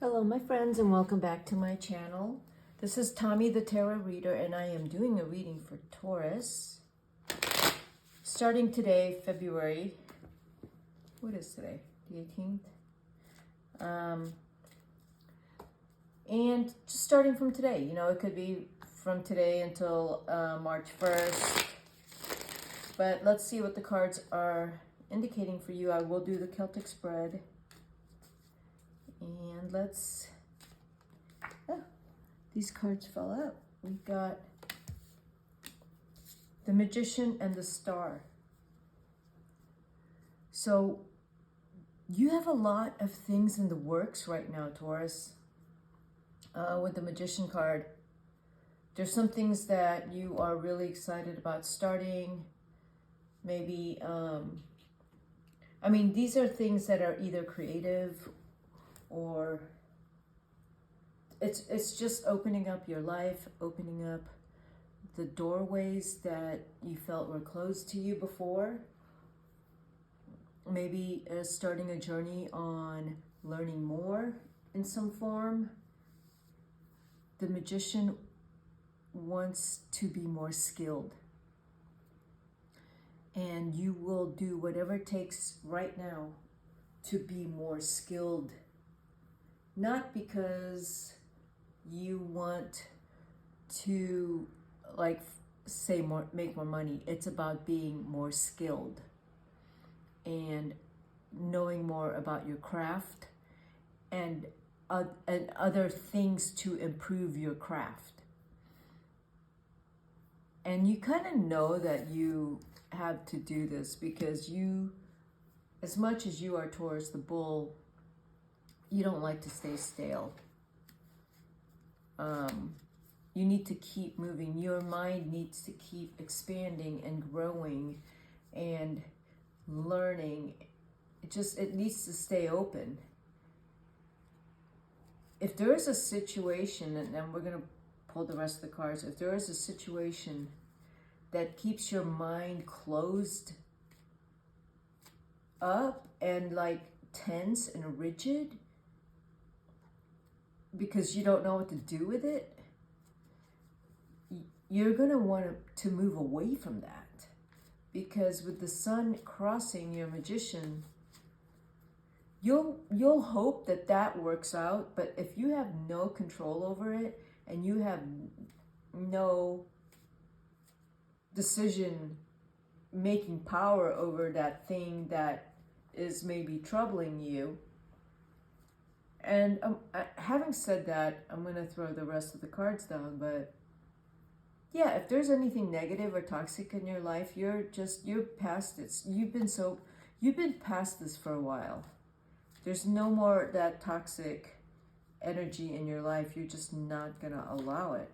Hello my friends and welcome back to my channel. This is Tommy the Tarot Reader and I am doing a reading for Taurus. Starting today, February, what is today? The 18th? And just starting from today, you know, it could be from today until March 1st. But let's see what the cards are indicating for you. I will do the Celtic spread. And let's, these cards fell out. We've got the Magician and the Star. So you have a lot of things in the works right now, Taurus. With the Magician card, there's some things that you are really excited about starting. Maybe, I mean, these are things that are either creative or it's just opening up your life, opening up the doorways that you felt were closed to you before. Maybe starting a journey on learning more in some form. The Magician wants to be more skilled. And you will do whatever it takes right now to be more skilled. Not because you want to, like, say more, make more money. It's about being more skilled and knowing more about your craft and other things to improve your craft. And you kind of know that you have to do this because you, as much as you are Taurus the bull, you don't like to stay stale. You need to keep moving. Your mind needs to keep expanding and growing and learning. It needs to stay open. If there is a situation, and then we're going to pull the rest of the cards, if there is a situation that keeps your mind closed up and like tense and rigid, because you don't know what to do with it, you're going to want to move away from that. Because with the sun crossing your Magician, you'll hope that that works out. But if you have no control over it and you have no decision making power over that thing that is maybe troubling you. And having said that, I'm going to throw the rest of the cards down, but yeah, if there's anything negative or toxic in your life, you're past it. You've been past this for a while. There's no more that toxic energy in your life. You're just not going to allow it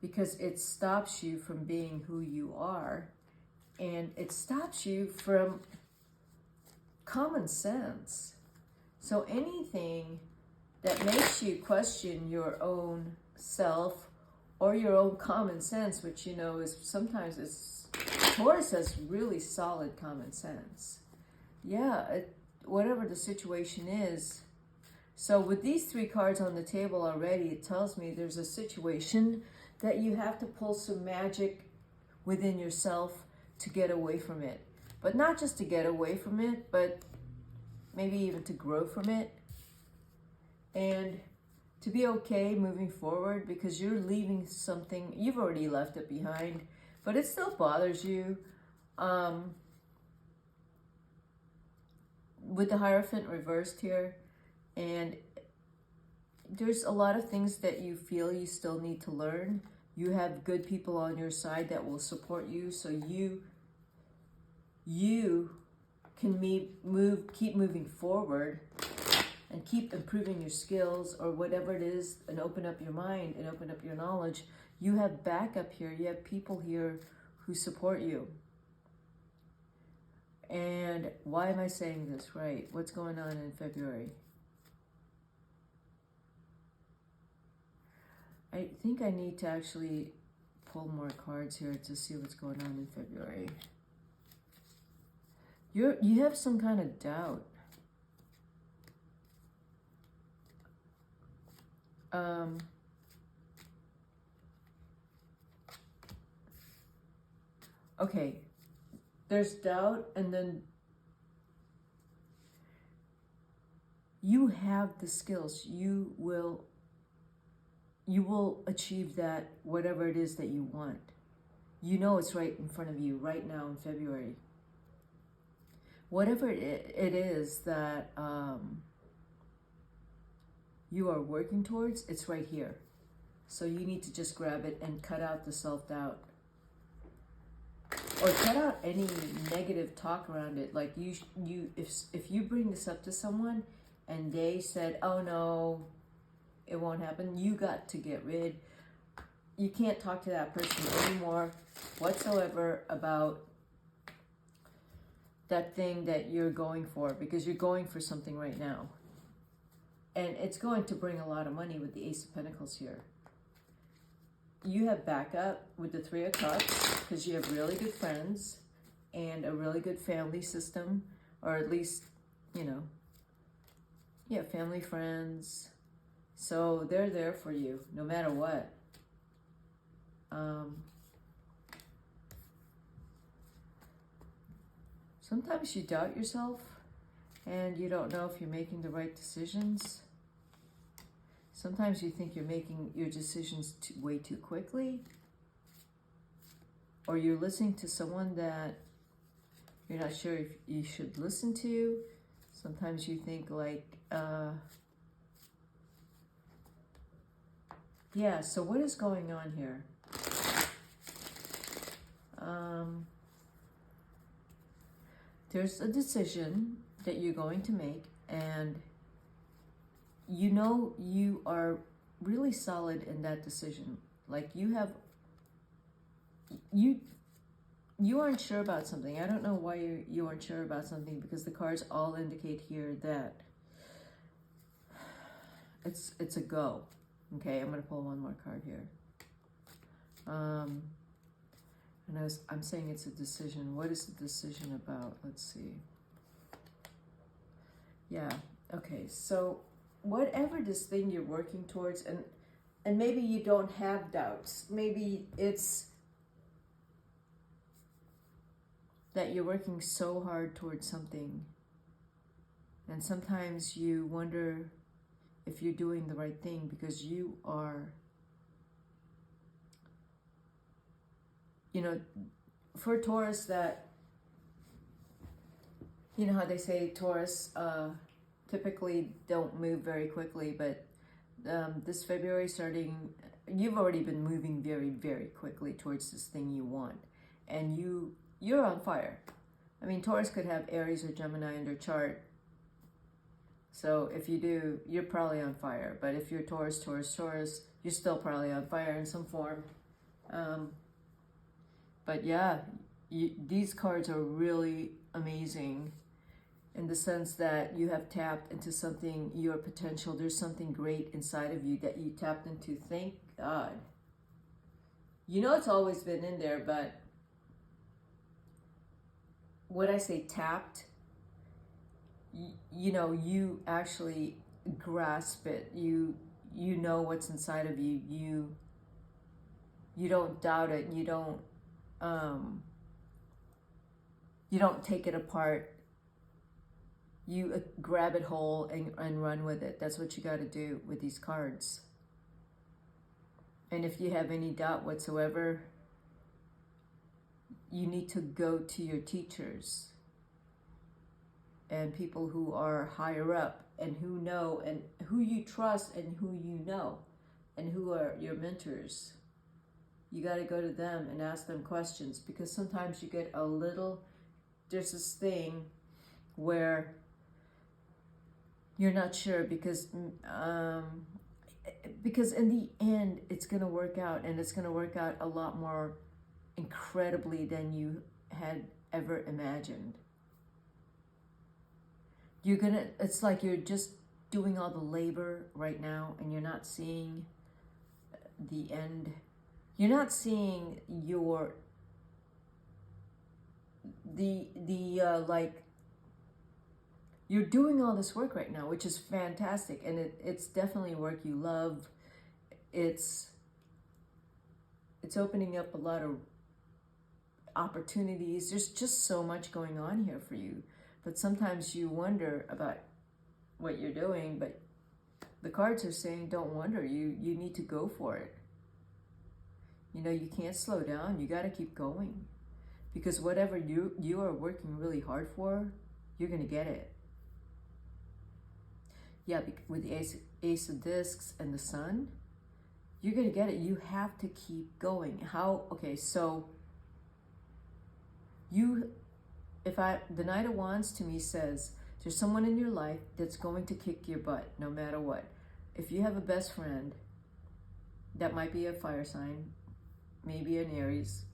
because it stops you from being who you are, and it stops you from common sense. So anything that makes you question your own self or your own common sense, which you know is sometimes Taurus has really solid common sense. Yeah, whatever the situation is. So with these three cards on the table already, it tells me there's a situation that you have to pull some magic within yourself to get away from it. But not just to get away from it, but maybe even to grow from it and to be okay moving forward, because you're leaving something, you've already left it behind, but it still bothers you. With the Hierophant reversed here, and there's a lot of things that you feel you still need to learn. You have good people on your side that will support you, so you can keep moving forward and keep improving your skills or whatever it is, and open up your mind and open up your knowledge. You have backup here. You have people here who support you. And why am I saying this, right? What's going on in February? I think I need to actually pull more cards here to see what's going on in February. You have some kind of doubt. Um, okay, there's doubt, and then you have the skills. You will achieve that, whatever it is that you want. You know it's right in front of you right now in February. Whatever it is that you are working towards, it's right here. So you need to just grab it and cut out the self-doubt. Or cut out any negative talk around it. Like if you bring this up to someone and they said, oh no, it won't happen, you got to get rid. You can't talk to that person anymore whatsoever about that thing that you're going for, because you're going for something right now. And it's going to bring a lot of money with the Ace of Pentacles here. You have backup with the Three of Cups because you have really good friends and a really good family system, or at least, you know, yeah, family, friends. So they're there for you no matter what. Sometimes you doubt yourself and you don't know if you're making the right decisions. Sometimes you think you're making your decisions way too quickly, or you're listening to someone that you're not sure if you should listen to. Sometimes you think like, yeah, so what is going on here? There's a decision that you're going to make, and you know you are really solid in that decision. Like you aren't sure about something. I don't know why you aren't sure about something, because the cards all indicate here that it's a go. Okay, I'm gonna pull one more card here. And I'm saying it's a decision. What is the decision about? Let's see. Yeah, okay, so whatever this thing you're working towards, and maybe you don't have doubts. Maybe it's that you're working so hard towards something, and sometimes you wonder if you're doing the right thing, because you are, you know, for Taurus, that, you know how they say Taurus typically don't move very quickly, but this February starting, you've already been moving very, very quickly towards this thing you want, and you're on fire. I mean, Taurus could have Aries or Gemini in their chart, so if you do, you're probably on fire. But if you're Taurus, you're still probably on fire in some form. But yeah, these cards are really amazing in the sense that you have tapped into something, your potential. There's something great inside of you that you tapped into. Thank God. You know it's always been in there, but when I say tapped, you know, you actually grasp it. You know what's inside of you. You don't doubt it. You don't take it apart. You grab it whole and run with it. That's what you got to do with these cards. And if you have any doubt whatsoever, you need to go to your teachers and people who are higher up and who know, and who you trust and who you know, and who are your mentors. You got to go to them and ask them questions, because sometimes you get a little, there's this thing where you're not sure, because in the end it's going to work out, and it's going to work out a lot more incredibly than you had ever imagined. It's like you're just doing all the labor right now, and you're not seeing the end. You're not seeing like, you're doing all this work right now, which is fantastic, and it's definitely work you love. it's opening up a lot of opportunities. There's just so much going on here for you. But sometimes you wonder about what you're doing, but the cards are saying don't wonder. You need to go for it. You know, you can't slow down. You got to keep going. Because whatever you are working really hard for, you're going to get it. Yeah, with the Ace of Discs and the Sun, you're going to get it. You have to keep going. How? Okay, so the Knight of Wands to me says there's someone in your life that's going to kick your butt no matter what. If you have a best friend, that might be a fire sign, maybe an Aries,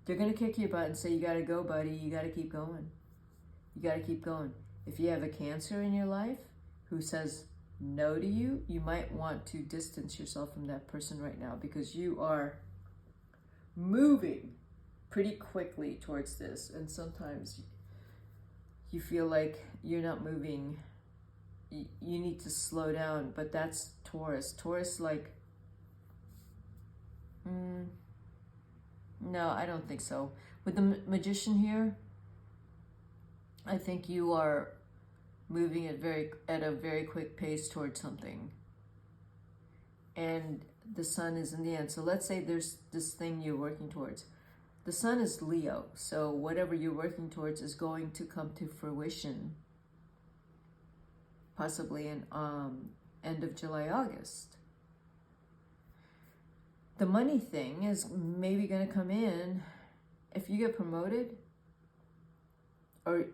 they're going to kick your butt and say, you got to go, buddy. You got to keep going. You got to keep going. If you have a Cancer in your life who says no to you, you might want to distance yourself from that person right now, because you are moving pretty quickly towards this. And sometimes you feel like you're not moving. You need to slow down, but that's Taurus. Taurus, like, no, I don't think so. With the Magician here, I think you are moving at a very quick pace towards something. And the Sun is in the end. So let's say there's this thing you're working towards. The Sun is Leo, so whatever you're working towards is going to come to fruition, possibly in end of July, August. The money thing is maybe going to come in if you get promoted, or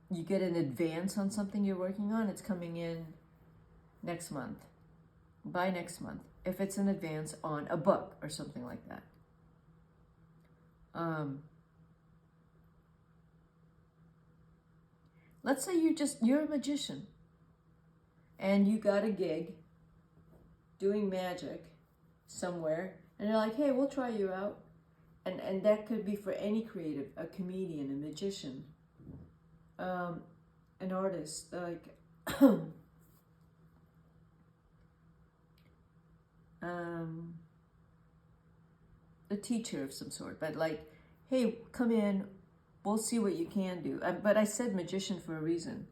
you get an advance on something you're working on. It's coming in next month, by next month, if it's an advance on a book or something like that. Let's say you're a magician and you got a gig doing magic somewhere, and they're like, hey, we'll try you out. And that could be for any creative, a comedian, a magician, an artist, like a teacher of some sort, but like, hey, come in, we'll see what you can do. But I said magician for a reason,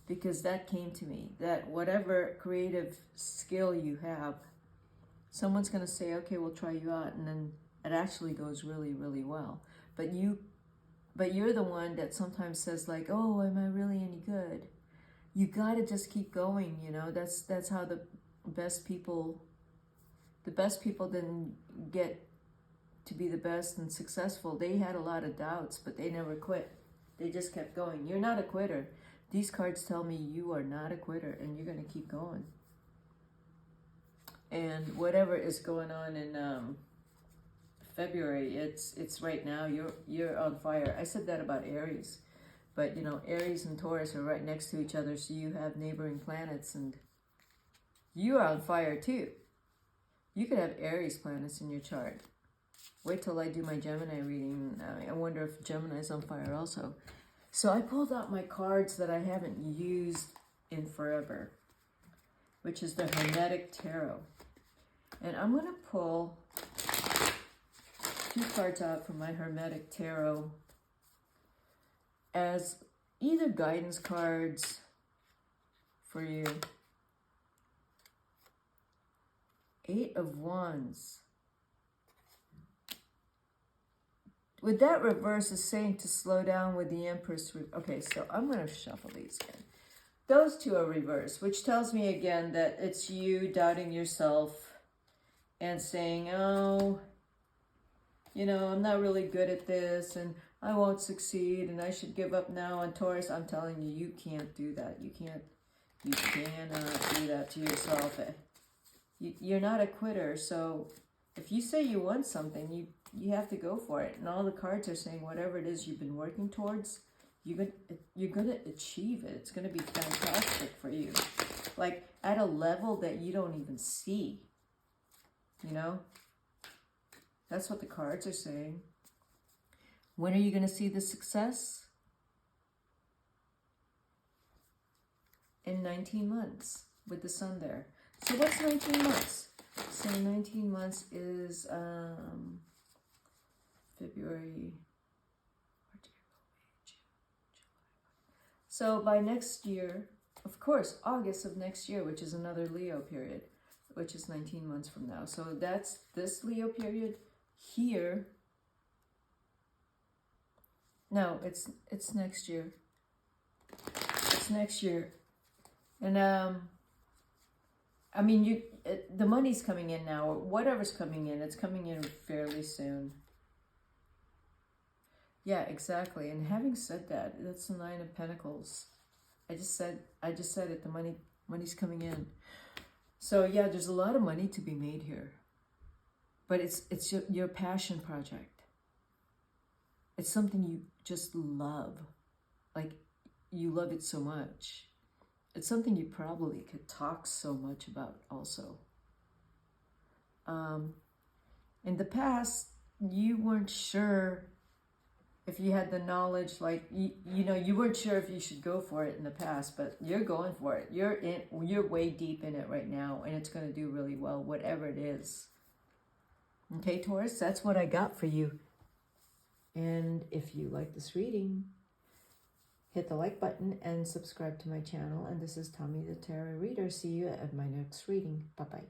because that came to me, that whatever creative skill you have, someone's going to say, okay, we'll try you out, and then it actually goes really, really well. But you're the one that sometimes says like, oh, am I really any good? You got to just keep going, you know. That's how the best people didn't get to be the best and successful. They had a lot of doubts, but they never quit. They just kept going. You're not a quitter. These cards tell me you are not a quitter, and you're going to keep going. And whatever is going on in February, it's right now. You're on fire. I said that about Aries, but you know, Aries and Taurus are right next to each other, so you have neighboring planets, and you are on fire too. You could have Aries planets in your chart. Wait till I do my Gemini reading. I wonder if Gemini is on fire also. So I pulled out my cards that I haven't used in forever, which is the Hermetic Tarot. And I'm going to pull 2 cards out from my Hermetic Tarot as either guidance cards for you. 8 of Wands. With that reverse is saying to slow down with the Empress. Okay, so I'm going to shuffle these again. Those 2 are reversed, which tells me again that it's you doubting yourself and saying, oh, you know, I'm not really good at this and I won't succeed and I should give up now. And Taurus, I'm telling you, you can't do that. You cannot do that to yourself. You're not a quitter. So if you say you want something, you have to go for it. And all the cards are saying whatever it is you've been working towards, you're going to achieve it. It's going to be fantastic for you. Like at a level that you don't even see. You know? That's what the cards are saying. When are you going to see the success? In 19 months with the Sun there. So what's 19 months? So 19 months is February, March, April, May, June, July. So by next year, of course, August of next year, which is another Leo period, which is 19 months from now. So that's this Leo period here. No, it's next year. It's next year. And I mean, the money's coming in now, or whatever's coming in, it's coming in fairly soon. Yeah, exactly. And having said that, that's the Nine of Pentacles. I just said it. The money's coming in. So yeah, there's a lot of money to be made here. But it's your passion project. It's something you just love. Like, you love it so much. It's something you probably could talk so much about also. In the past, you weren't sure if you had the knowledge, like, you weren't sure if you should go for it in the past, but you're going for it. You're way deep in it right now, and it's going to do really well, whatever it is. Okay, Taurus, that's what I got for you. And if you like this reading, hit the like button and subscribe to my channel. And this is Tommy the Tarot Reader. See you at my next reading. Bye-bye.